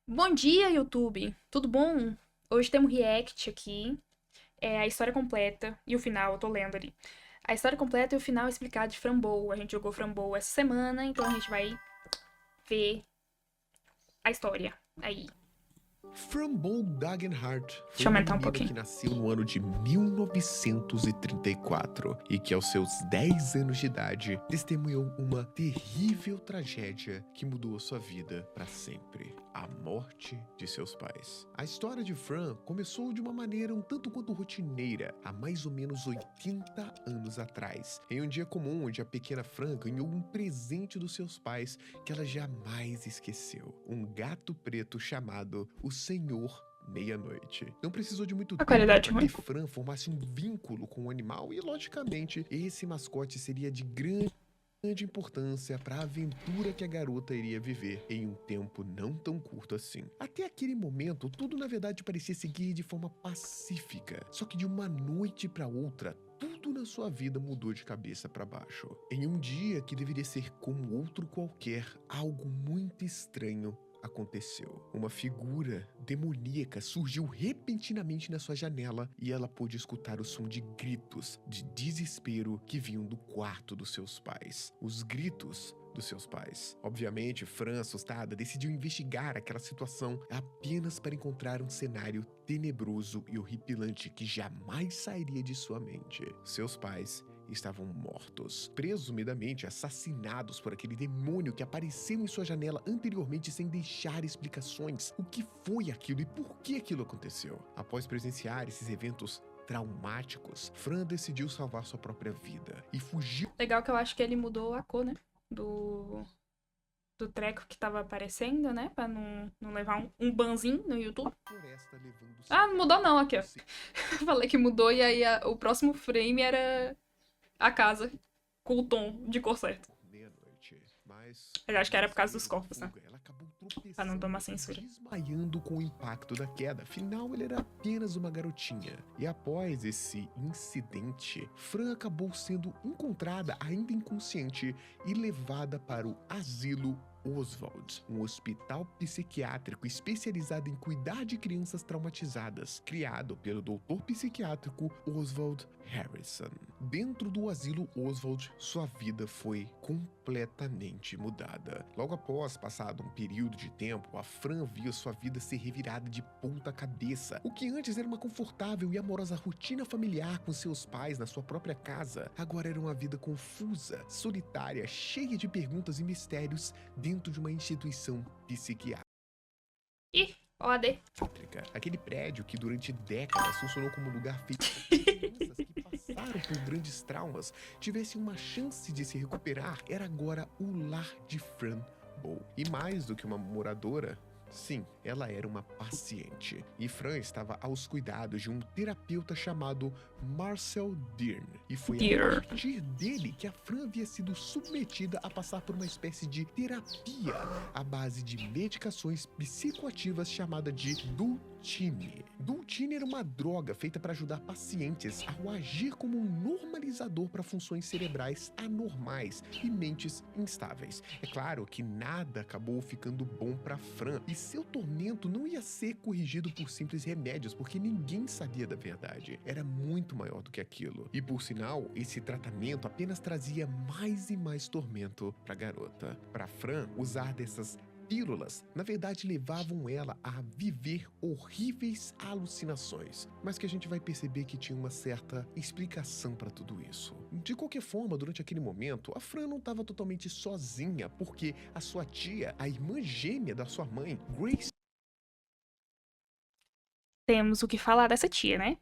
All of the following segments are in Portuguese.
Bom dia, YouTube! Tudo bom? Hoje temos react aqui. É a história completa e o final, eu tô lendo ali. A história completa e o final explicado de Frambow. A gente jogou Frambow essa semana, então a gente vai ver a história aí. Frambow Dagenhart foi Deixa eu uma aumentar um menina pouquinho. que nasceu no ano de 1934 e que, aos seus 10 anos de idade, testemunhou uma terrível tragédia que mudou a sua vida para sempre: a morte de seus pais. A história de Fran começou de uma maneira um tanto quanto rotineira, há mais ou menos 80 anos atrás, em um dia comum onde a pequena Fran ganhou um presente dos seus pais que ela jamais esqueceu: um gato preto chamado o Senhor Meia-Noite. Não precisou de muito A tempo qualidade para ruim. que Fran formasse um vínculo com o animal e, logicamente, esse mascote seria de grande importância para a aventura que a garota iria viver em um tempo não tão curto assim. Até aquele momento, tudo na verdade parecia seguir de forma pacífica, só que de uma noite para outra, tudo na sua vida mudou de cabeça para baixo. Em um dia que deveria ser como outro qualquer, algo muito estranho aconteceu. Uma figura demoníaca surgiu repentinamente na sua janela e ela pôde escutar o som de gritos de desespero que vinham do quarto dos seus pais. Os gritos dos seus pais. Obviamente, Fran, assustada, decidiu investigar aquela situação apenas para encontrar um cenário tenebroso e horripilante que jamais sairia de sua mente. Seus pais estavam mortos, presumidamente assassinados por aquele demônio que apareceu em sua janela anteriormente sem deixar explicações. O que foi aquilo e por que aquilo aconteceu? Após presenciar esses eventos traumáticos, Fran decidiu salvar sua própria vida e fugiu. Legal que eu acho que ele mudou a cor, né? Do treco que tava aparecendo, né? Pra não levar um banzinho no YouTube. Floresta levando seu Ah, não mudou não, aqui, ó. gato. Falei que mudou e aí o próximo frame era a casa com o tom de cor certo. Meia-noite. Mas, Eu ao acho que era invés por de causa dos cair na corpos, né? fuga, ela acabou Pra não tomar tropeçando e censura. desmaiando com o impacto da queda. Afinal, ela era apenas uma garotinha. E após esse incidente, Fran acabou sendo encontrada ainda inconsciente e levada para o asilo Oswald, um hospital psiquiátrico especializado em cuidar de crianças traumatizadas, criado pelo doutor psiquiátrico Oswald Harrison. Dentro do asilo Oswald, sua vida foi completamente mudada. Logo após passado um período de tempo, a Fran viu sua vida ser revirada de ponta cabeça. O que antes era uma confortável e amorosa rotina familiar com seus pais na sua própria casa, agora era uma vida confusa, solitária, cheia de perguntas e mistérios dentro de uma instituição psiquiátrica. Ih, OAD. Aquele prédio que durante décadas funcionou como lugar feito para que crianças que passaram por grandes traumas tivessem uma chance de se recuperar, era agora o lar de Fran Bow. E mais do que uma moradora, sim, ela era uma paciente. E Fran estava aos cuidados de um terapeuta chamado Marcel Dearn. E foi a Dear. partir dele que a Fran havia sido submetida a passar por uma espécie de terapia à base de medicações psicoativas chamada de Dulcine. Dulcine era uma droga feita para ajudar pacientes a agir como um normalizador para funções cerebrais anormais e mentes instáveis. É claro que nada acabou ficando bom para Fran e seu tormento não ia ser corrigido por simples remédios, porque ninguém sabia da verdade. Era muito maior do que aquilo. E por sinal, esse tratamento apenas trazia mais e mais tormento para a garota. Para Fran, usar dessas pílulas, na verdade, levavam ela a viver horríveis alucinações, mas que a gente vai perceber que tinha uma certa explicação para tudo isso. De qualquer forma, durante aquele momento, a Fran não estava totalmente sozinha, porque a sua tia, a irmã gêmea da sua mãe, Grace. Temos o que falar dessa tia, né?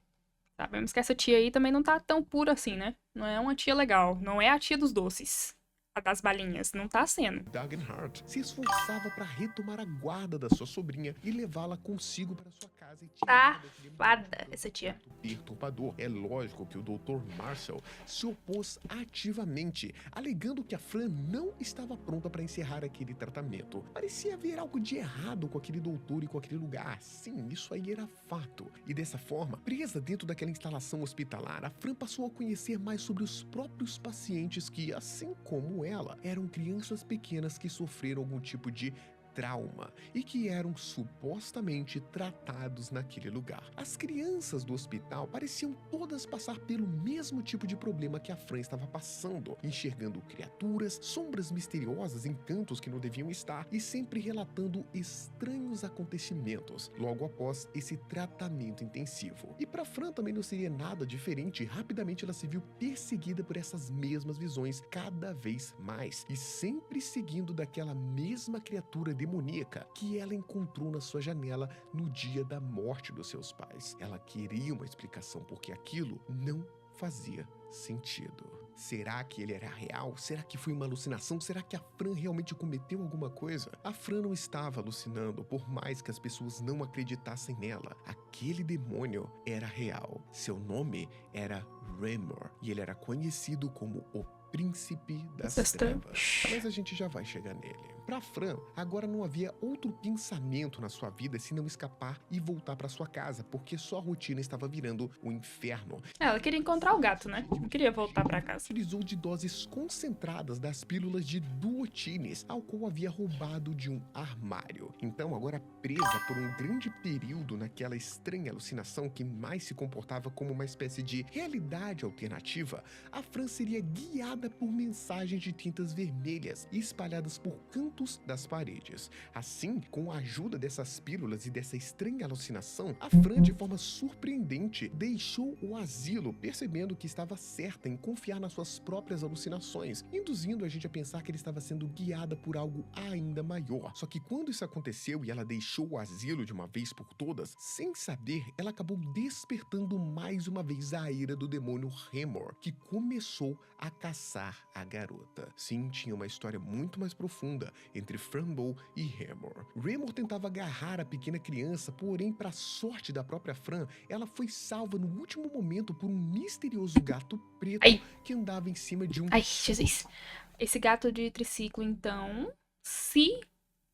Sabemos que essa tia aí também não tá tão pura assim, né? Não é uma tia legal. Não é a tia dos doces. A das balinhas. Não tá sendo. Dagenhart se esforçava para retomar a guarda da sua sobrinha e levá-la consigo para sua casa e tirá-la daquele Safada, essa tia. perturbador. É lógico que o Dr. Marshall se opôs ativamente, alegando que a Fran não estava pronta para encerrar aquele tratamento. Parecia haver algo de errado com aquele doutor e com aquele lugar. Sim, isso aí era fato. E dessa forma, presa dentro daquela instalação hospitalar, a Fran passou a conhecer mais sobre os próprios pacientes que, assim como ela, eram crianças pequenas que sofreram algum tipo de trauma e que eram supostamente tratados naquele lugar. As crianças do hospital pareciam todas passar pelo mesmo tipo de problema que a Fran estava passando, enxergando criaturas, sombras misteriosas em cantos que não deviam estar e sempre relatando estranhos acontecimentos logo após esse tratamento intensivo. E para Fran também não seria nada diferente, rapidamente ela se viu perseguida por essas mesmas visões cada vez mais e sempre seguindo daquela mesma criatura demoníaca que ela encontrou na sua janela no dia da morte dos seus pais. Ela queria uma explicação porque aquilo não fazia sentido. Será que ele era real? Será que foi uma alucinação? Será que a Fran realmente cometeu alguma coisa? A Fran não estava alucinando, por mais que as pessoas não acreditassem nela. Aquele demônio era real. Seu nome era Remor e ele era conhecido como o Príncipe das Trevas. Mas a gente já vai chegar nele. Pra Fran, agora não havia outro pensamento na sua vida senão escapar e voltar pra sua casa, porque sua rotina estava virando um inferno. Ela queria encontrar o gato, né? Não queria voltar pra casa. Utilizou de doses concentradas das pílulas de duotines, ao qual havia roubado de um armário. Então, agora presa por um grande período naquela estranha alucinação que mais se comportava como uma espécie de realidade alternativa, a Fran seria guiada por mensagens de tintas vermelhas espalhadas por cantos das paredes. Assim, com a ajuda dessas pílulas e dessa estranha alucinação, a Fran, de forma surpreendente, deixou o asilo, percebendo que estava certa em confiar nas suas próprias alucinações, induzindo a gente a pensar que ele estava sendo guiada por algo ainda maior. Só que quando isso aconteceu e ela deixou o asilo de uma vez por todas, sem saber, ela acabou despertando mais uma vez a ira do demônio Remor, que começou a caçar a garota. Sim, tinha uma história muito mais profunda entre Frambow e Remor. Remor tentava agarrar a pequena criança, porém, para sorte da própria Fran, ela foi salva no último momento por um misterioso gato preto que andava em cima de um... Ai, Jesus. Esse gato de triciclo, então, se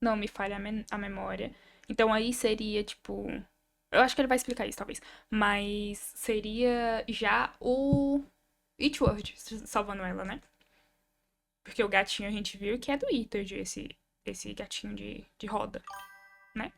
não me falha a memória, então aí seria, tipo... Eu acho que ele vai explicar isso, talvez. Mas seria já o Witchword salvando ela, né? Porque o gatinho a gente viu que é do Ithard, esse gatinho de roda, né?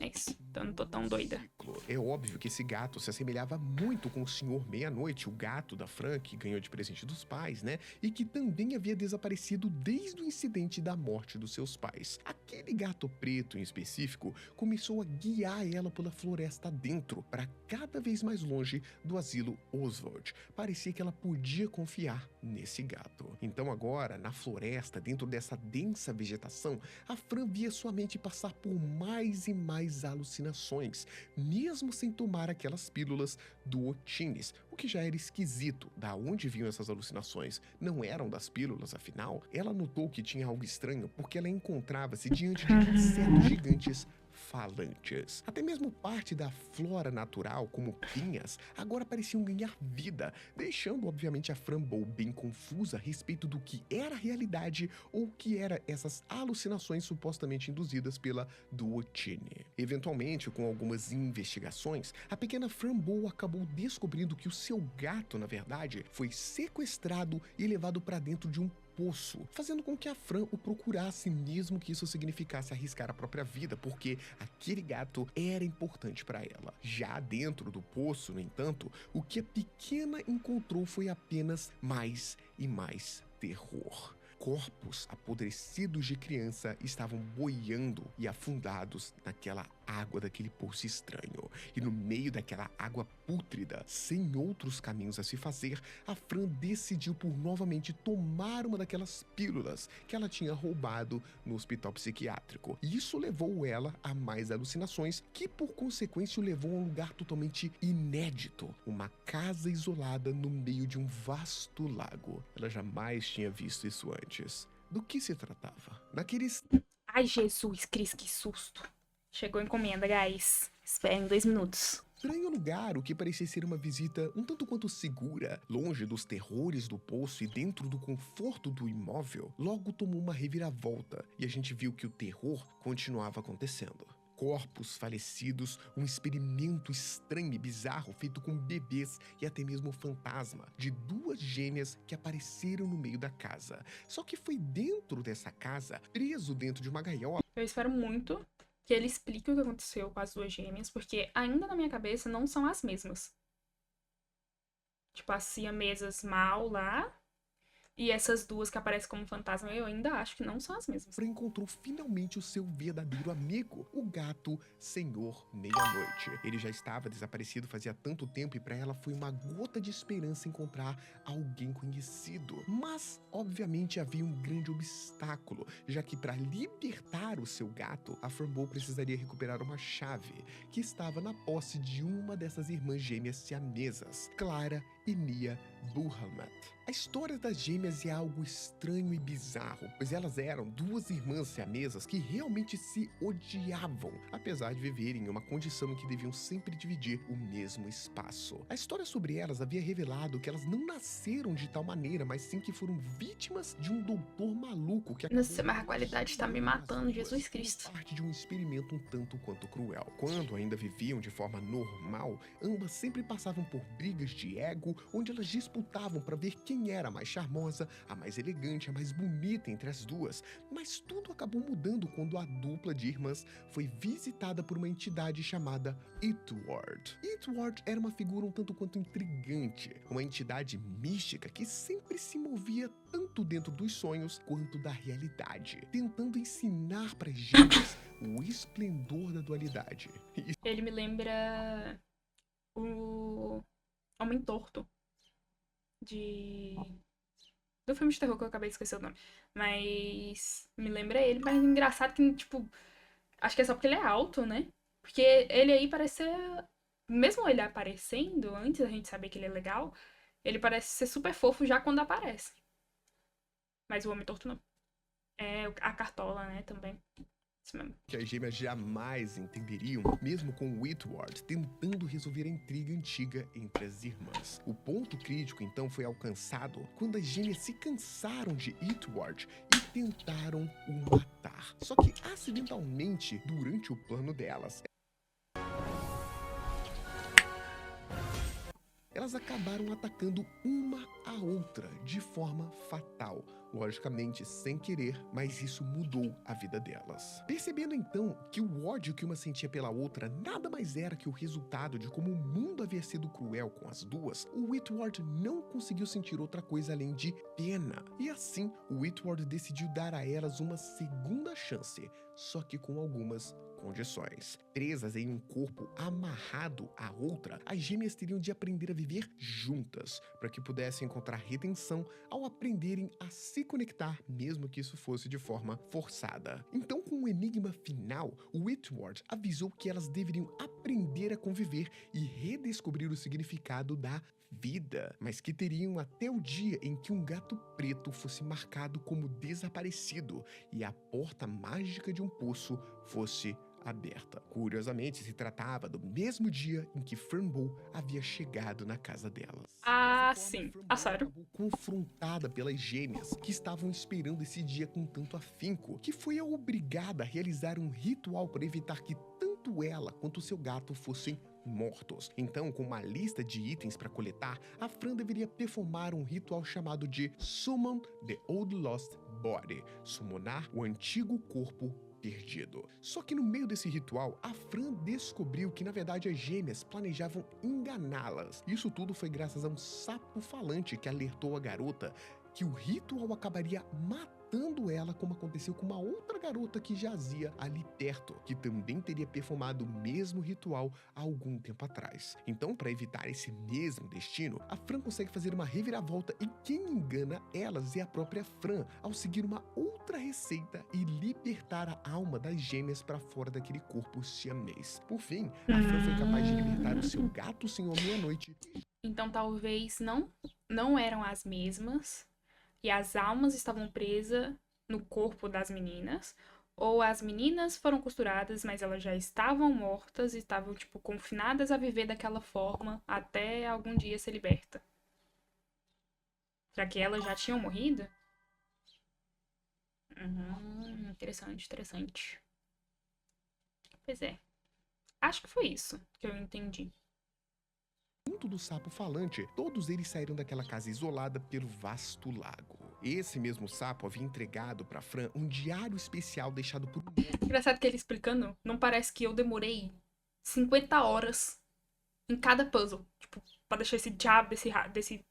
É isso. Então eu não tô tão doida. É óbvio que esse gato se assemelhava muito com o Senhor Meia-Noite, o gato da Fran, que ganhou de presente dos pais, né? E que também havia desaparecido desde o incidente da morte dos seus pais. Aquele gato preto, em específico, começou a guiar ela pela floresta dentro, para cada vez mais longe do asilo Oswald. Parecia que ela podia confiar nesse gato. Então agora, na floresta, dentro dessa densa vegetação, a Fran via sua mente passar por mais e mais alucinações, mesmo sem tomar aquelas pílulas duotines, o que já era esquisito. Da onde vinham essas alucinações? Não eram das pílulas, afinal? Ela notou que tinha algo estranho porque ela encontrava-se diante de insetos gigantes falantes. Até mesmo parte da flora natural, como pinhas, agora pareciam ganhar vida, deixando obviamente a Frambow bem confusa a respeito do que era a realidade ou o que era essas alucinações supostamente induzidas pela duotine. Eventualmente, com algumas investigações, a pequena Frambow acabou descobrindo que o seu gato, na verdade, foi sequestrado e levado para dentro de um poço, fazendo com que a Fran o procurasse, mesmo que isso significasse arriscar a própria vida, porque aquele gato era importante para ela. Já dentro do poço, no entanto, o que a pequena encontrou foi apenas mais e mais terror. Corpos apodrecidos de criança estavam boiando e afundados naquela água daquele poço estranho. E no meio daquela água pútrida, sem outros caminhos a se fazer, a Fran decidiu por novamente tomar uma daquelas pílulas que ela tinha roubado no hospital psiquiátrico. E isso levou ela a mais alucinações, que por consequência o levou a um lugar totalmente inédito, uma casa isolada no meio de um vasto lago. Ela jamais tinha visto isso antes. Do que se tratava? Naqueles... Ai, Jesus, Cris, que susto. Chegou a encomenda, guys. Esperem 2 minutos. Estranho lugar, o que parecia ser uma visita um tanto quanto segura, longe dos terrores do poço e dentro do conforto do imóvel, logo tomou uma reviravolta e a gente viu que o terror continuava acontecendo. Corpos falecidos, um experimento estranho e bizarro feito com bebês e até mesmo o fantasma de 2 gêmeas que apareceram no meio da casa. Só que foi dentro dessa casa, preso dentro de uma gaiola, Eu espero muito que ele explique o que aconteceu com as duas gêmeas, porque ainda na minha cabeça não são as mesmas. Tipo, as siamesas mal lá e essas duas que aparecem como fantasma, eu ainda acho que não são as mesmas. Encontrou finalmente o seu verdadeiro amigo, o gato Senhor Meia-Noite. Ele já estava desaparecido fazia tanto tempo e para ela foi uma gota de esperança encontrar alguém conhecido. Mas, obviamente, havia um grande obstáculo, já que para libertar o seu gato, a Frambow precisaria recuperar uma chave que estava na posse de uma dessas irmãs gêmeas siamesas, Clara e Nia Buhalmat. A história das gêmeas é algo estranho e bizarro, pois elas eram duas irmãs siamesas que realmente se odiavam, apesar de viverem em uma condição em que deviam sempre dividir o mesmo espaço. A história sobre elas havia revelado que elas não nasceram de tal maneira, mas sim que foram vítimas de um doutor maluco que Nossa, mas a qualidade tá me matando, Jesus Cristo. parte de um experimento um tanto quanto cruel. Quando ainda viviam de forma normal, ambas sempre passavam por brigas de ego, onde elas disputavam para ver quem era a mais charmosa, a mais elegante, a mais bonita entre as duas. Mas tudo acabou mudando quando a dupla de irmãs foi visitada por uma entidade chamada Itward. Itward era uma figura um tanto quanto intrigante, uma entidade mística que sempre se movia tanto dentro dos sonhos quanto da realidade, tentando ensinar para as gêmeas o esplendor da dualidade. Ele me lembra o Homem Torto do filme de terror que eu acabei de esquecer o nome. Mas me lembra ele, mas engraçado que, tipo, acho que é só porque ele é alto, né? Porque ele aí parece ser. Mesmo ele aparecendo, antes da gente saber que ele é legal, ele parece ser super fofo já quando aparece. Mas o Homem Torto não. É a Cartola, né, também. Isso mesmo. Que as gêmeas jamais entenderiam, mesmo com Whitward tentando resolver a intriga antiga entre as irmãs. O ponto crítico então foi alcançado quando as gêmeas se cansaram de Whitward e tentaram o matar. Só que acidentalmente, durante o plano delas, elas acabaram atacando uma a outra de forma fatal. Logicamente, sem querer, mas isso mudou a vida delas. Percebendo então que o ódio que uma sentia pela outra nada mais era que o resultado de como o mundo havia sido cruel com as duas, o Whitward não conseguiu sentir outra coisa além de pena. E assim, o Whitward decidiu dar a elas uma segunda chance, só que com algumas condições. Presas em um corpo amarrado à outra, as gêmeas teriam de aprender a viver juntas, para que pudessem encontrar redenção ao aprenderem a se conectar, mesmo que isso fosse de forma forçada. Então, com o enigma final, o Whitward avisou que elas deveriam aprender a conviver e redescobrir o significado da vida, mas que teriam até o dia em que um gato preto fosse marcado como desaparecido e a porta mágica de um poço fosse aberta. Curiosamente, se tratava do mesmo dia em que Frambow havia chegado na casa delas. Ah, sim. Ah, sério? Acabou confrontada pelas gêmeas, que estavam esperando esse dia com tanto afinco, que foi obrigada a realizar um ritual para evitar que tanto ela quanto seu gato fossem mortos. Então, com uma lista de itens para coletar, a Fran deveria performar um ritual chamado de Summon the Old Lost Body, summonar o antigo corpo perdido. Só que no meio desse ritual, a Fran descobriu que na verdade as gêmeas planejavam enganá-las. Isso tudo foi graças a um sapo falante que alertou a garota que o ritual acabaria matando ela, como aconteceu com uma outra garota que jazia ali perto, que também teria performado o mesmo ritual há algum tempo atrás. Então, para evitar esse mesmo destino, a Fran consegue fazer uma reviravolta e quem engana elas é a própria Fran, ao seguir uma outra receita e libertar a alma das gêmeas para fora daquele corpo siamês. Por fim, a Fran foi capaz de libertar o seu gato Senhor Meia-Noite. Então talvez não eram as mesmas e as almas estavam presas no corpo das meninas, ou as meninas foram costuradas, mas elas já estavam mortas e estavam tipo confinadas a viver daquela forma até algum dia ser liberta. Será que elas já tinham morrido? Interessante, interessante. Pois é. Acho que foi isso que eu entendi. Junto do sapo falante, todos eles saíram daquela casa isolada pelo vasto lago. Esse mesmo sapo havia entregado pra Fran um diário especial deixado por Engraçado que ele explicando, não parece que eu demorei 50 horas em cada puzzle. Tipo, pra deixar esse diabo desse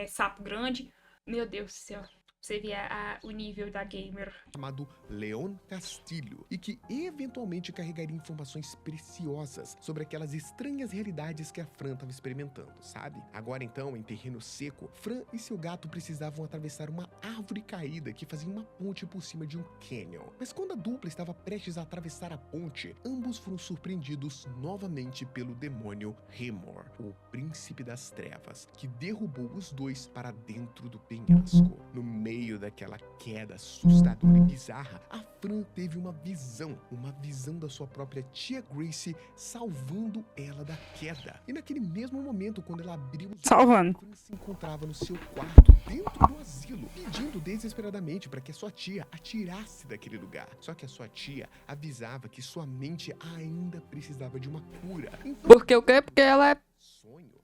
sapo grande. Meu Deus do céu. Você vê o nível da gamer. chamado Leon Castilho, e que eventualmente carregaria informações preciosas sobre aquelas estranhas realidades que a Fran estava experimentando, sabe? Agora então, em terreno seco, Fran e seu gato precisavam atravessar uma árvore caída que fazia uma ponte por cima de um canyon. Mas quando a dupla estava prestes a atravessar a ponte, ambos foram surpreendidos novamente pelo demônio Remor, o príncipe das trevas, que derrubou os dois para dentro do penhasco. No meio daquela queda assustadora e bizarra, a Fran teve uma visão da sua própria tia Grace salvando ela da queda. E naquele mesmo momento, quando ela abriu os Salvando. Fran se encontrava no seu quarto, dentro do asilo, pedindo desesperadamente para que a sua tia a tirasse daquele lugar. Só que a sua tia avisava que sua mente ainda precisava de uma cura. Então, Porque o quê? Porque ela é... sonho.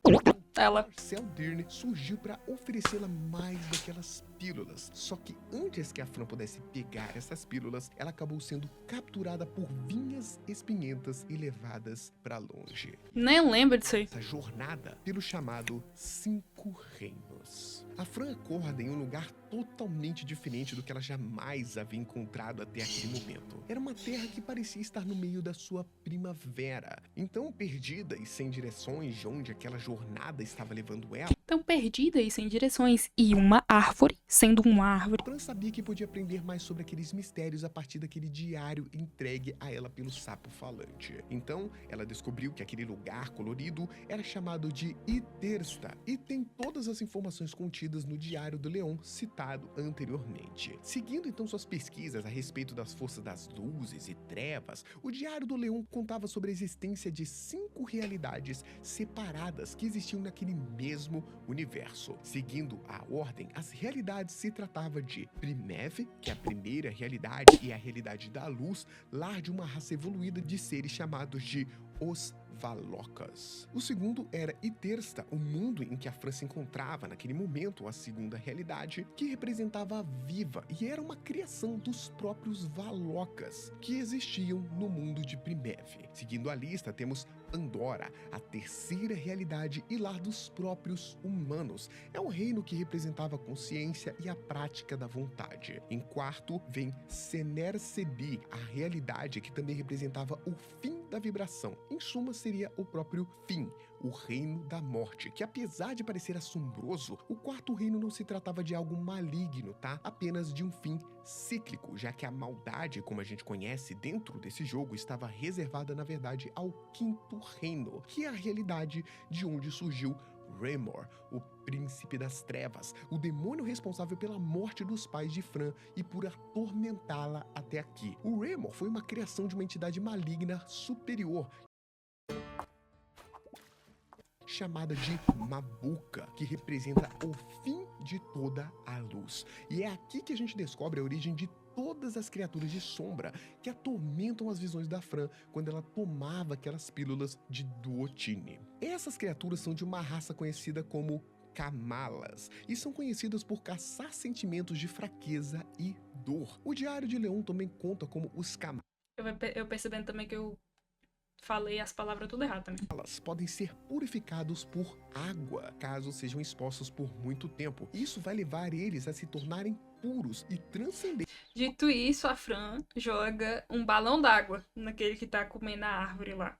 Ela. Marcel Dirne surgiu para oferecê-la mais daquelas pílulas. Só que antes que a Fran pudesse pegar essas pílulas, ela acabou sendo capturada por vinhas espinhentas e levadas para longe. Nem lembro disso aí. Essa jornada pelo chamado Cinco Reinos. A Fran acorda em um lugar totalmente diferente do que ela jamais havia encontrado até aquele momento. Era uma terra que parecia estar no meio da sua primavera. Então, perdida e sem direções de onde aquela jornada estava levando ela, Tão perdida e sem direções. E uma árvore, sendo uma árvore. Fran sabia que podia aprender mais sobre aqueles mistérios a partir daquele diário entregue a ela pelo sapo falante. Então, ela descobriu que aquele lugar colorido era chamado de Itersta e tem todas as informações contidas no diário do Leão citado anteriormente. Seguindo então suas pesquisas a respeito das forças das luzes e trevas, o diário do Leão contava sobre a existência de 5 realidades separadas que existiam naquele mesmo universo. Seguindo a ordem, as realidades se tratava de Primev, que é a primeira realidade e a realidade da luz, lar de uma raça evoluída de seres chamados de os Valocas. O segundo era Itersta, o mundo em que a Fran se encontrava naquele momento, a segunda realidade, que representava a Viva e era uma criação dos próprios Valocas, que existiam no mundo de Primev. Seguindo a lista, temos Pandora, a terceira realidade e lar dos próprios humanos. É um reino que representava a consciência e a prática da vontade. Em quarto, vem Sener-Sebi, a realidade que também representava o fim da vibração. Em suma, seria o próprio fim, o reino da morte, que apesar de parecer assombroso, o quarto reino não se tratava de algo maligno, tá? Apenas de um fim cíclico, já que a maldade, como a gente conhece dentro desse jogo, estava reservada, na verdade, ao quinto reino, que é a realidade de onde surgiu Remor, o príncipe das trevas, o demônio responsável pela morte dos pais de Fran e por atormentá-la até aqui. O Remor foi uma criação de uma entidade maligna superior chamada de Mabuka, que representa o fim de toda a luz. E é aqui que a gente descobre a origem de todas as criaturas de sombra que atormentam as visões da Fran quando ela tomava aquelas pílulas de Duotine. Essas criaturas são de uma raça conhecida como Kamalas e são conhecidas por caçar sentimentos de fraqueza e dor. O Diário de Leão também conta como os Kamalas Eu percebendo também que eu falei as palavras tudo errado também. podem ser purificados por água, caso sejam expostos por muito tempo. Isso vai levar eles a se tornarem puros e transcendentes. Dito isso, a Fran joga um balão d'água naquele que tá comendo a árvore lá.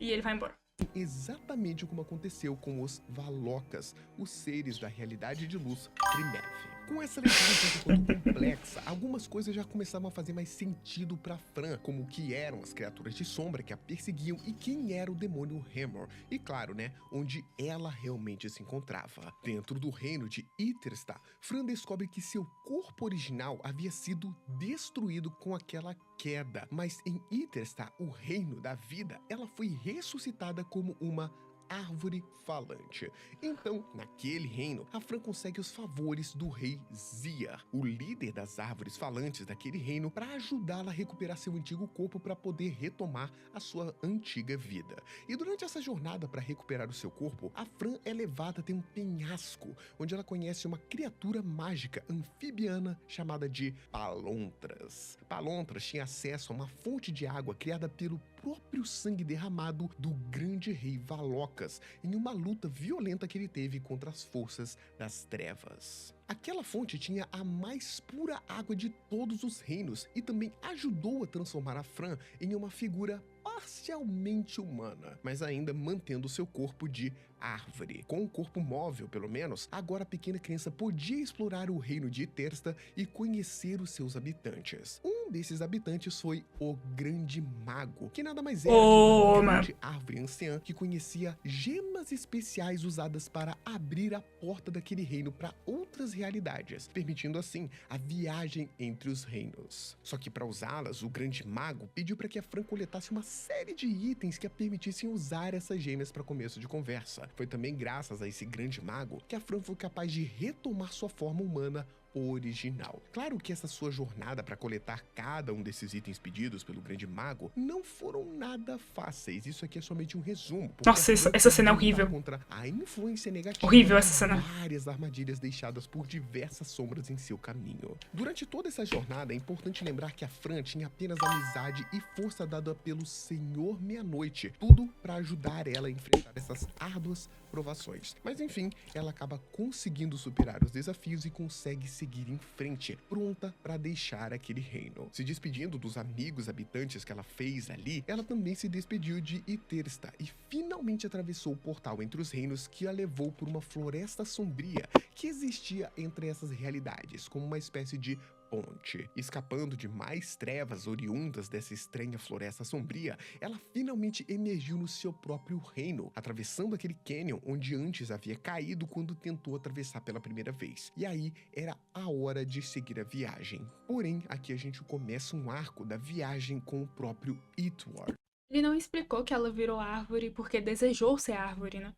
E ele vai embora. Exatamente como aconteceu com os Valocas, os seres da realidade de luz Primev. Com essa leitura um tanto quanto complexa, algumas coisas já começavam a fazer mais sentido pra Fran, como o que eram as criaturas de sombra que a perseguiam e quem era o demônio Remor. E claro, né, onde ela realmente se encontrava. Dentro do reino de Itersta, Fran descobre que seu corpo original havia sido destruído com aquela queda. Mas em Itersta, o reino da vida, ela foi ressuscitada como uma árvore falante. Então, naquele reino, a Fran consegue os favores do rei Ziar, o líder das árvores falantes daquele reino, para ajudá-la a recuperar seu antigo corpo para poder retomar a sua antiga vida. E durante essa jornada para recuperar o seu corpo, a Fran é levada até um penhasco, onde ela conhece uma criatura mágica anfibiana chamada de Palontras. Palontras tinha acesso a uma fonte de água criada pelo próprio sangue derramado do grande rei Valocas em uma luta violenta que ele teve contra as forças das trevas. Aquela fonte tinha a mais pura água de todos os reinos e também ajudou a transformar a Fran em uma figura parcialmente humana, mas ainda mantendo seu corpo de árvore. Com o corpo móvel, pelo menos, agora a pequena criança podia explorar o reino de Itersta e conhecer os seus habitantes. Um desses habitantes foi o Grande Mago, que nada mais era que uma grande árvore anciã que conhecia gemas especiais usadas para abrir a porta daquele reino para outras realidades, permitindo assim a viagem entre os reinos. Só que para usá-las, o Grande Mago pediu para que a Fran coletasse uma série de itens que a permitissem usar essas gêmeas para começo de conversa. Foi também graças a esse Grande Mago que a Fran foi capaz de retomar sua forma humana original. Claro que essa sua jornada para coletar cada um desses itens pedidos pelo Grande Mago não foram nada fáceis. Isso aqui é somente um resumo. Nossa, essa cena é horrível. Contra a influência negativa, horrível essa cena. Várias armadilhas deixadas por diversas sombras em seu caminho. Durante toda essa jornada, é importante lembrar que a Fran tinha apenas amizade e força dada pelo Senhor Meia-Noite, tudo para ajudar ela a enfrentar essas árduas provações. Mas enfim, ela acaba conseguindo superar os desafios e consegue seguir em frente, pronta para deixar aquele reino. Se despedindo dos amigos habitantes que ela fez ali, ela também se despediu de Itersta e finalmente atravessou o portal entre os reinos que a levou por uma floresta sombria que existia entre essas realidades, como uma espécie de ponte. Escapando de mais trevas oriundas dessa estranha floresta sombria, ela finalmente emergiu no seu próprio reino, atravessando aquele cânion onde antes havia caído quando tentou atravessar pela primeira vez. E aí era a hora de seguir a viagem. Porém, aqui a gente começa um arco da viagem com o próprio Itward. Ele não explicou que ela virou árvore porque desejou ser árvore, né?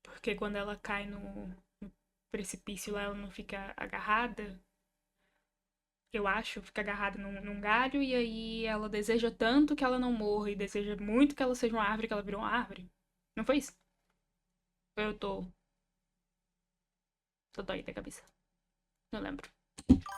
Porque quando ela cai no precipício lá, ela não fica agarrada. Eu acho, fica agarrada num galho e aí ela deseja tanto que ela não morra e deseja muito que ela seja uma árvore, que ela virou uma árvore. Não foi isso? Ou eu tô doida da cabeça. Não lembro.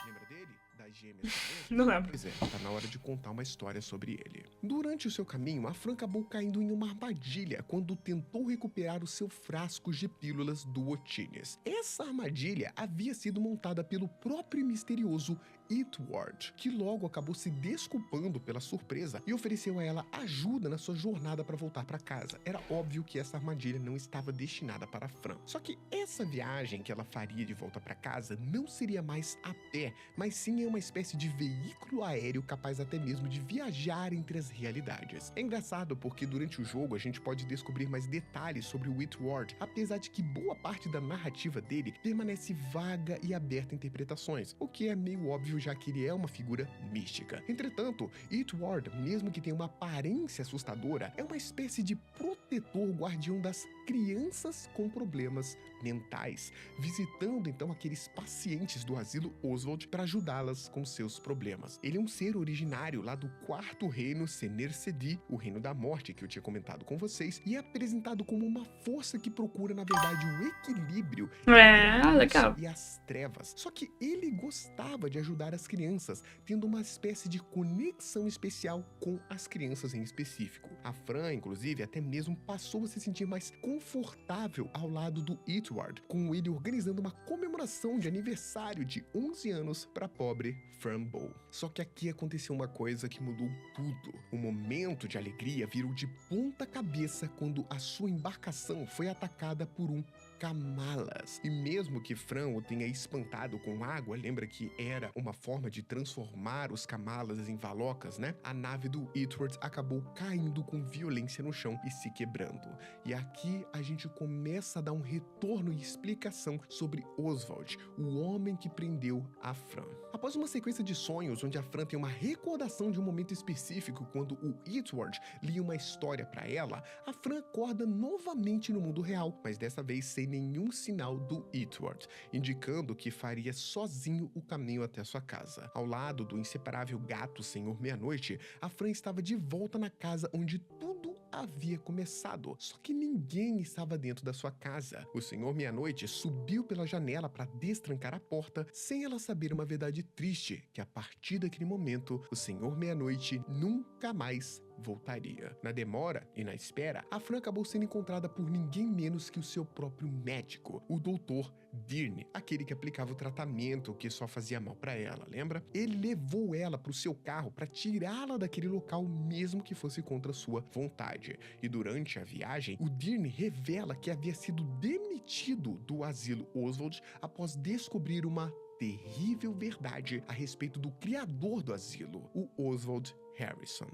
Lembra dele? Das gêmeas? Não lembro. Pois é, tá na hora de contar uma história sobre ele. Durante o seu caminho, a Fran acabou caindo em uma armadilha quando tentou recuperar o seu frasco de pílulas do Otines. Essa armadilha havia sido montada pelo próprio misterioso Itward, que logo acabou se desculpando pela surpresa e ofereceu a ela ajuda na sua jornada para voltar para casa. Era óbvio que essa armadilha não estava destinada para a Fran. Só que essa viagem que ela faria de volta para casa não seria mais a pé, mas sim em uma espécie de veículo aéreo capaz até mesmo de viajar entre as realidades. É engraçado porque durante o jogo a gente pode descobrir mais detalhes sobre o Itward, apesar de que boa parte da narrativa dele permanece vaga e aberta a interpretações, o que é meio óbvio já que ele é uma figura mística. Entretanto, Itward, mesmo que tenha uma aparência assustadora, é uma espécie de protetor guardião das crianças com problemas mentais, visitando então aqueles pacientes do asilo Oswald para ajudá-las com seus problemas. Ele é um ser originário lá do quarto reino Sener Sedi, o reino da morte que eu tinha comentado com vocês, e é apresentado como uma força que procura, na verdade, o equilíbrio legal. e as trevas. Só que ele gostava de ajudar as crianças, tendo uma espécie de conexão especial com as crianças em específico. A Fran, inclusive, até mesmo passou a se sentir mais confortável ao lado do Itward, com ele organizando uma comemoração de aniversário de 11 anos para a pobre Frambow. Só que aqui aconteceu uma coisa que mudou tudo. O momento de alegria virou de ponta cabeça quando a sua embarcação foi atacada por um Kamalas. E mesmo que Fran o tenha espantado com água, lembra que era uma forma de transformar os Kamalas em valocas, né? A nave do Eastward acabou caindo com violência no chão e se quebrando. E aqui a gente começa a dar um retorno e explicação sobre Oswald, o homem que prendeu a Fran. Após uma sequência de sonhos onde a Fran tem uma recordação de um momento específico quando o Eastward lia uma história para ela, a Fran acorda novamente no mundo real, mas dessa vez sem nenhum sinal do Eastward, indicando que faria sozinho o caminho até sua casa. Ao lado do inseparável gato Senhor Meia-Noite, a Fran estava de volta na casa onde tudo havia começado, só que ninguém estava dentro da sua casa. O Senhor Meia-Noite subiu pela janela para destrancar a porta, sem ela saber uma verdade triste, que a partir daquele momento, o Senhor Meia-Noite nunca mais voltaria. Na demora e na espera, a Fran acabou sendo encontrada por ninguém menos que o seu próprio médico, o Dr. Dearne, aquele que aplicava o tratamento que só fazia mal para ela, lembra? Ele levou ela para o seu carro para tirá-la daquele local mesmo que fosse contra sua vontade. E durante a viagem, o Dearne revela que havia sido demitido do asilo Oswald após descobrir uma terrível verdade a respeito do criador do asilo, o Oswald Harrison.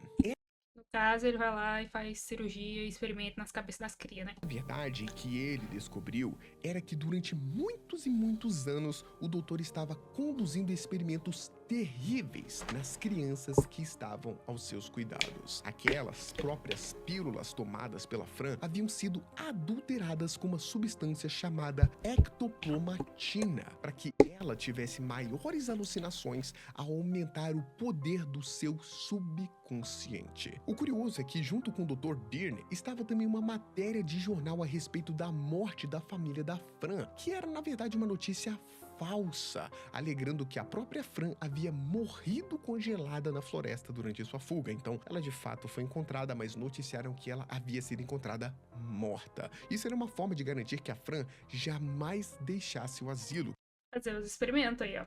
No caso, ele vai lá e faz cirurgia e experimenta nas cabeças das crias, né? A verdade que ele descobriu era que durante muitos e muitos anos o doutor estava conduzindo experimentos terríveis nas crianças que estavam aos seus cuidados. Aquelas próprias pílulas tomadas pela Fran haviam sido adulteradas com uma substância chamada ectoplomatina, para que ela tivesse maiores alucinações ao aumentar o poder do seu subconsciente. O curioso é que, junto com o Dr. Dearne, estava também uma matéria de jornal a respeito da morte da família da Fran, que era, na verdade, uma notícia falsa, alegando que a própria Fran havia morrido congelada na floresta durante sua fuga. Então, ela de fato foi encontrada, mas noticiaram que ela havia sido encontrada morta. Isso era uma forma de garantir que a Fran jamais deixasse o asilo, Fazer os experimentos aí, ó.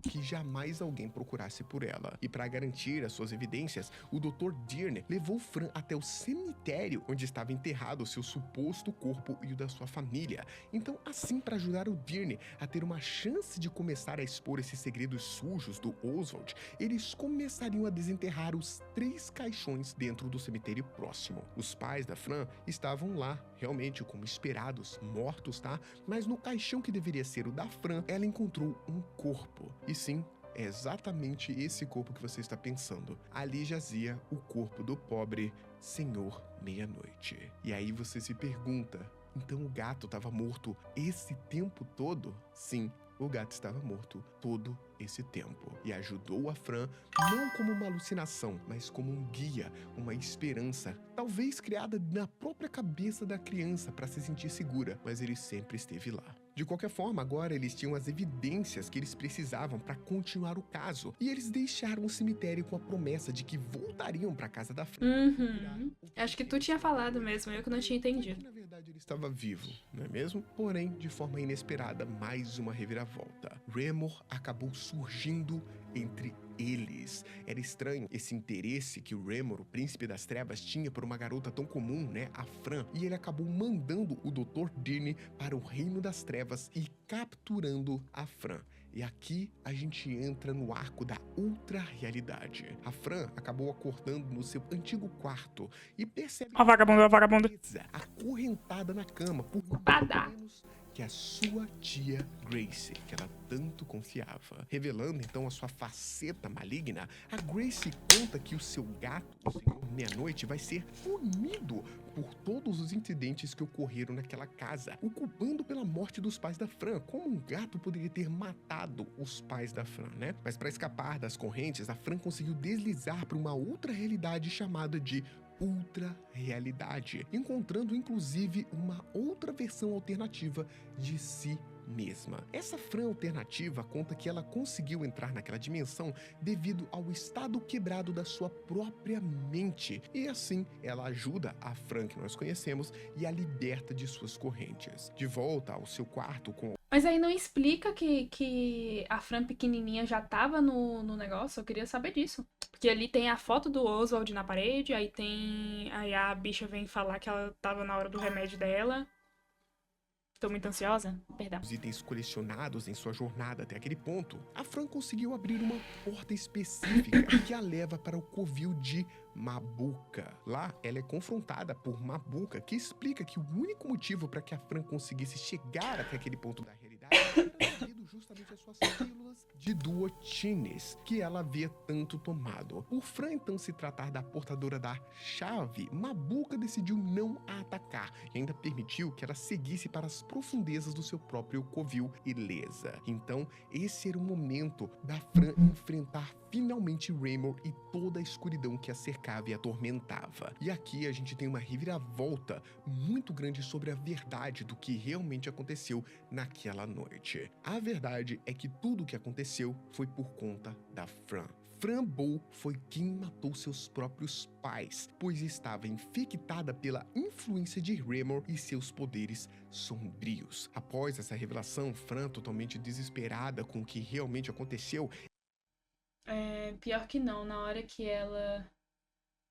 que jamais alguém procurasse por ela. E para garantir as suas evidências, o Dr. Dearne levou Fran até o cemitério onde estava enterrado o seu suposto corpo e o da sua família. Então, assim, para ajudar o Dearne a ter uma chance de começar a expor esses segredos sujos do Oswald, eles começariam a desenterrar os 3 caixões dentro do cemitério próximo. Os pais da Fran estavam lá, realmente como esperados, mortos, tá? Mas no caixão que deveria ser o da Fran, ela encontrou um corpo. E sim, é exatamente esse corpo que você está pensando. Ali jazia o corpo do pobre Senhor Meia-Noite. E aí você se pergunta, então o gato estava morto esse tempo todo? Sim, o gato estava morto todo esse tempo. E ajudou a Fran não como uma alucinação, mas como um guia, uma esperança, talvez criada na própria cabeça da criança para se sentir segura, mas ele sempre esteve lá. De qualquer forma, agora eles tinham as evidências que eles precisavam para continuar o caso, e eles deixaram o cemitério com a promessa de que voltariam para casa da Fran. Uhum. Acho que tu tinha falado mesmo, eu que não tinha entendido. Na verdade, ele estava vivo, não é mesmo? Porém, de forma inesperada, mais uma reviravolta. Remor acabou surgindo entre eles. Era estranho esse interesse que o Remor, o príncipe das trevas, tinha por uma garota tão comum, né, a Fran, e ele acabou mandando o Dr. Dearne para o reino das trevas e capturando a Fran. E aqui a gente entra no arco da outra realidade. A Fran acabou acordando no seu antigo quarto e percebe Ó, vagabundo, ó, vagabundo. acorrentada na cama por Badá. menos que a sua tia Grace, que ela tanto confiava. Revelando então a sua faceta maligna, a Grace conta que o seu gato, o Senhor Meia-Noite, vai ser punido por todos os incidentes que ocorreram naquela casa, o culpando pela morte dos pais da Fran. Como um gato poderia ter matado os pais da Fran, né? Mas para escapar das correntes, a Fran conseguiu deslizar para uma outra realidade chamada de ultra-realidade, encontrando inclusive uma outra versão alternativa de si mesma. Essa Fran alternativa conta que ela conseguiu entrar naquela dimensão devido ao estado quebrado da sua própria mente, e assim ela ajuda a Fran que nós conhecemos e a liberta de suas correntes. De volta ao seu quarto com... Mas aí não explica que a Fran pequenininha já tava no negócio? Eu queria saber disso. Porque ali tem a foto do Oswald na parede, aí a bicha vem falar que ela tava na hora do remédio dela. Tô muito ansiosa? Perdão. Os itens colecionados em sua jornada até aquele ponto, a Fran conseguiu abrir uma porta específica que a leva para o covil de Mabuka. Lá, ela é confrontada por Mabuka, que explica que o único motivo para que a Fran conseguisse chegar até aquele ponto da realidade era devido justamente às suas pílulas de duotines, que ela havia tanto tomado. Por Fran então se tratar da portadora da chave, Mabuka decidiu não a atacar e ainda permitiu que ela seguisse para as profundezas do seu próprio covil ilesa. Então, esse era o momento da Fran enfrentar finalmente Raymore e toda a escuridão que a cercava e atormentava. E aqui a gente tem uma reviravolta muito grande sobre a verdade do que realmente aconteceu naquela noite. A verdade é que tudo o que aconteceu foi por conta da Fran. Fran Bow foi quem matou seus próprios pais, pois estava infectada pela influência de Raymore e seus poderes sombrios. Após essa revelação, Fran, totalmente desesperada com o que realmente aconteceu, Pior que não, na hora que ela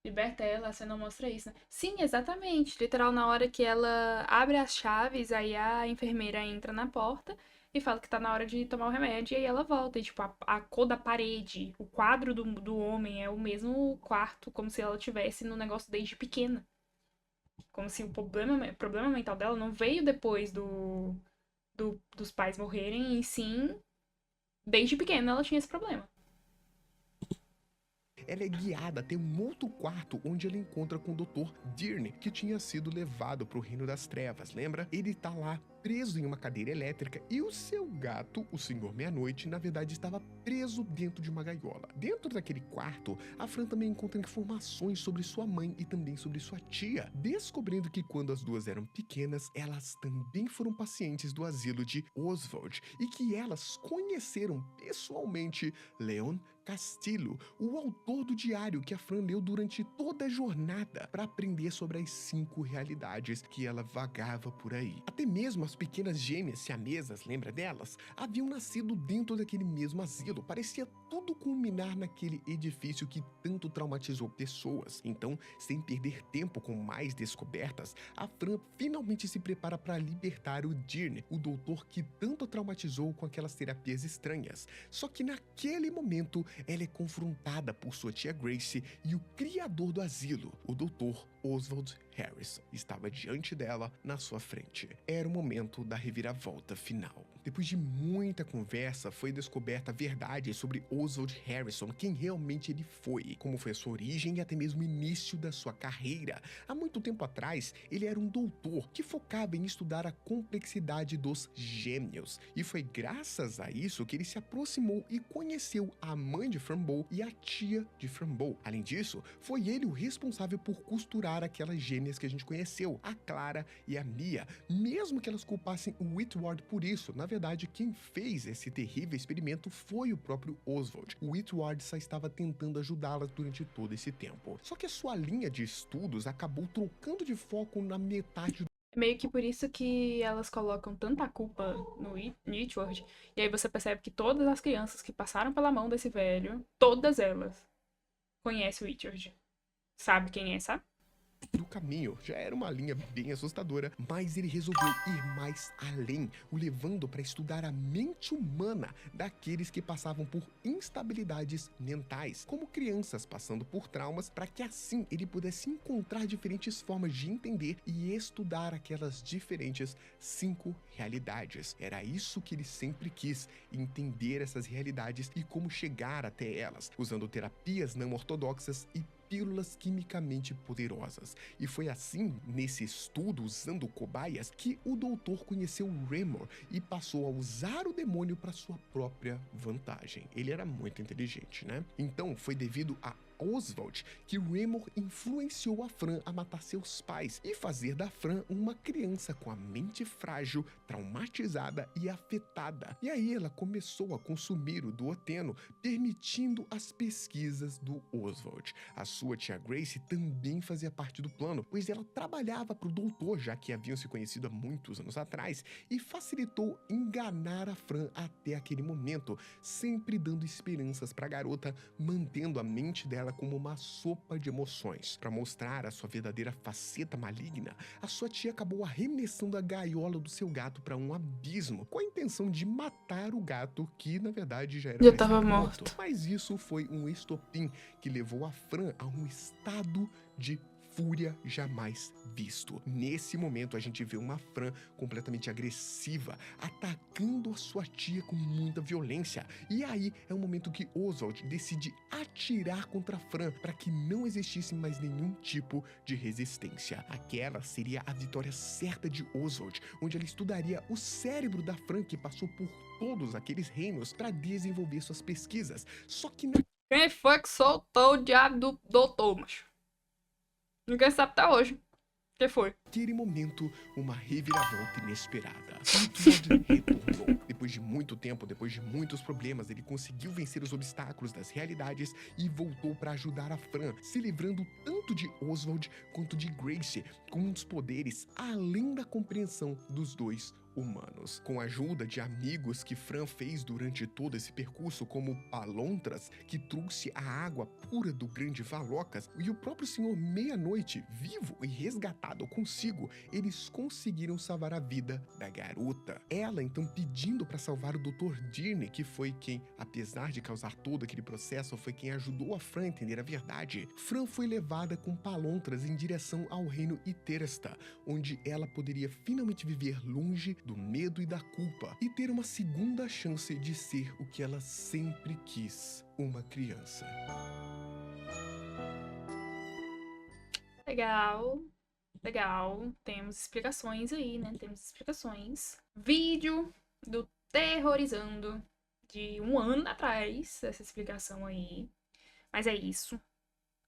liberta ela, você não mostra isso, né? Sim, exatamente. Literal, na hora que ela abre as chaves, aí a enfermeira entra na porta e fala que tá na hora de tomar o remédio, e aí ela volta. E, tipo, a cor da parede, o quadro do homem é o mesmo quarto, como se ela tivesse no negócio desde pequena. Como se o problema mental dela não veio depois dos pais morrerem, e sim, desde pequena ela tinha esse problema. ela é guiada até um outro quarto onde ela encontra com o Dr. Dearne, que tinha sido levado para o Reino das Trevas, lembra? Ele tá lá preso em uma cadeira elétrica e o seu gato, o Senhor Meia-Noite, na verdade estava preso dentro de uma gaiola. Dentro daquele quarto, a Fran também encontra informações sobre sua mãe e também sobre sua tia, descobrindo que quando as duas eram pequenas, elas também foram pacientes do asilo de Oswald e que elas conheceram pessoalmente Leon Castillo, o autor do diário que a Fran leu durante toda a jornada para aprender sobre as 5 realidades que ela vagava por aí. Até mesmo as pequenas gêmeas siamesas, lembra delas? Haviam nascido dentro daquele mesmo asilo. Parecia tudo culminar naquele edifício que tanto traumatizou pessoas. Então, sem perder tempo com mais descobertas, a Fran finalmente se prepara para libertar o Dearne, o doutor que tanto a traumatizou com aquelas terapias estranhas. Só que naquele momento, ela é confrontada por sua tia Grace e o criador do asilo, o Dr. Oswald Harrison, estava diante dela, na sua frente. Era o momento da reviravolta final. Depois de muita conversa, foi descoberta a verdade sobre Oswald Harrison, quem realmente ele foi, como foi a sua origem e até mesmo o início da sua carreira. Há muito tempo atrás, ele era um doutor que focava em estudar a complexidade dos gêmeos, e foi graças a isso que ele se aproximou e conheceu a mãe de Fran Bow e a tia de Fran Bow. Além disso, foi ele o responsável por costurar aquelas gêmeas que a gente conheceu, a Clara e a Mia, mesmo que elas culpassem o Whitward por isso. Na verdade, quem fez esse terrível experimento foi o próprio Oswald. O Whitward só estava tentando ajudá-las durante todo esse tempo. Só que a sua linha de estudos acabou trocando de foco na metade do Meio que por isso que elas colocam tanta culpa no Whitward. E aí você percebe que todas as crianças que passaram pela mão desse velho, todas elas, conhecem o Whitward. Sabe quem é, sabe? caminho. Já era uma linha bem assustadora, mas ele resolveu ir mais além, o levando para estudar a mente humana daqueles que passavam por instabilidades mentais, como crianças passando por traumas, para que assim ele pudesse encontrar diferentes formas de entender e estudar aquelas diferentes 5 realidades. Era isso que ele sempre quis, entender essas realidades e como chegar até elas, usando terapias não ortodoxas e pílulas quimicamente poderosas. E foi assim, nesse estudo usando cobaias, que o doutor conheceu Raymore e passou a usar o demônio para sua própria vantagem. Ele era muito inteligente, né? Então foi devido a Oswald que Raymore influenciou a Fran a matar seus pais e fazer da Fran uma criança com a mente frágil, traumatizada e afetada. E aí ela começou a consumir o duoteno, permitindo as pesquisas do Oswald. A sua tia Grace também fazia parte do plano, pois ela trabalhava para o doutor, já que haviam se conhecido há muitos anos atrás, e facilitou enganar a Fran até aquele momento, sempre dando esperanças para a garota, mantendo a mente dela ela como uma sopa de emoções. Para mostrar a sua verdadeira faceta maligna, a sua tia acabou arremessando a gaiola do seu gato para um abismo, com a intenção de matar o gato, que na verdade já era Já pra tava estar morto. Mas isso foi um estopim que levou a Fran a um estado de fúria jamais visto. Nesse momento a gente vê uma Fran completamente agressiva, atacando a sua tia com muita violência. E aí é o momento que Oswald decide atirar contra a Fran para que não existisse mais nenhum tipo de resistência. Aquela seria a vitória certa de Oswald, onde ele estudaria o cérebro da Fran, que passou por todos aqueles reinos para desenvolver suas pesquisas. Só que Quem foi que soltou o diabo do doutor, macho? Ninguém sabe até hoje. Quem foi? naquele momento, uma reviravolta inesperada. Oswald retornou. Depois de muito tempo, depois de muitos problemas, ele conseguiu vencer os obstáculos das realidades e voltou para ajudar a Fran, se livrando tanto de Oswald quanto de Grace, com uns poderes além da compreensão dos dois humanos. Com a ajuda de amigos que Fran fez durante todo esse percurso, como Palontras, que trouxe a água pura do Grande Valocas, e o próprio Senhor Meia-Noite, vivo e resgatado consigo, eles conseguiram salvar a vida da garota. Ela, então, pedindo para salvar o Dr. Dirne, que foi quem, apesar de causar todo aquele processo, foi quem ajudou a Fran a entender a verdade. Fran foi levada com Palontras em direção ao reino Iterasta, onde ela poderia finalmente viver longe do medo e da culpa e ter uma segunda chance de ser o que ela sempre quis, uma criança. Legal. Legal. Temos explicações aí, né? Temos explicações. Vídeo do Terrorizando de um ano atrás, essa explicação aí. Mas é isso.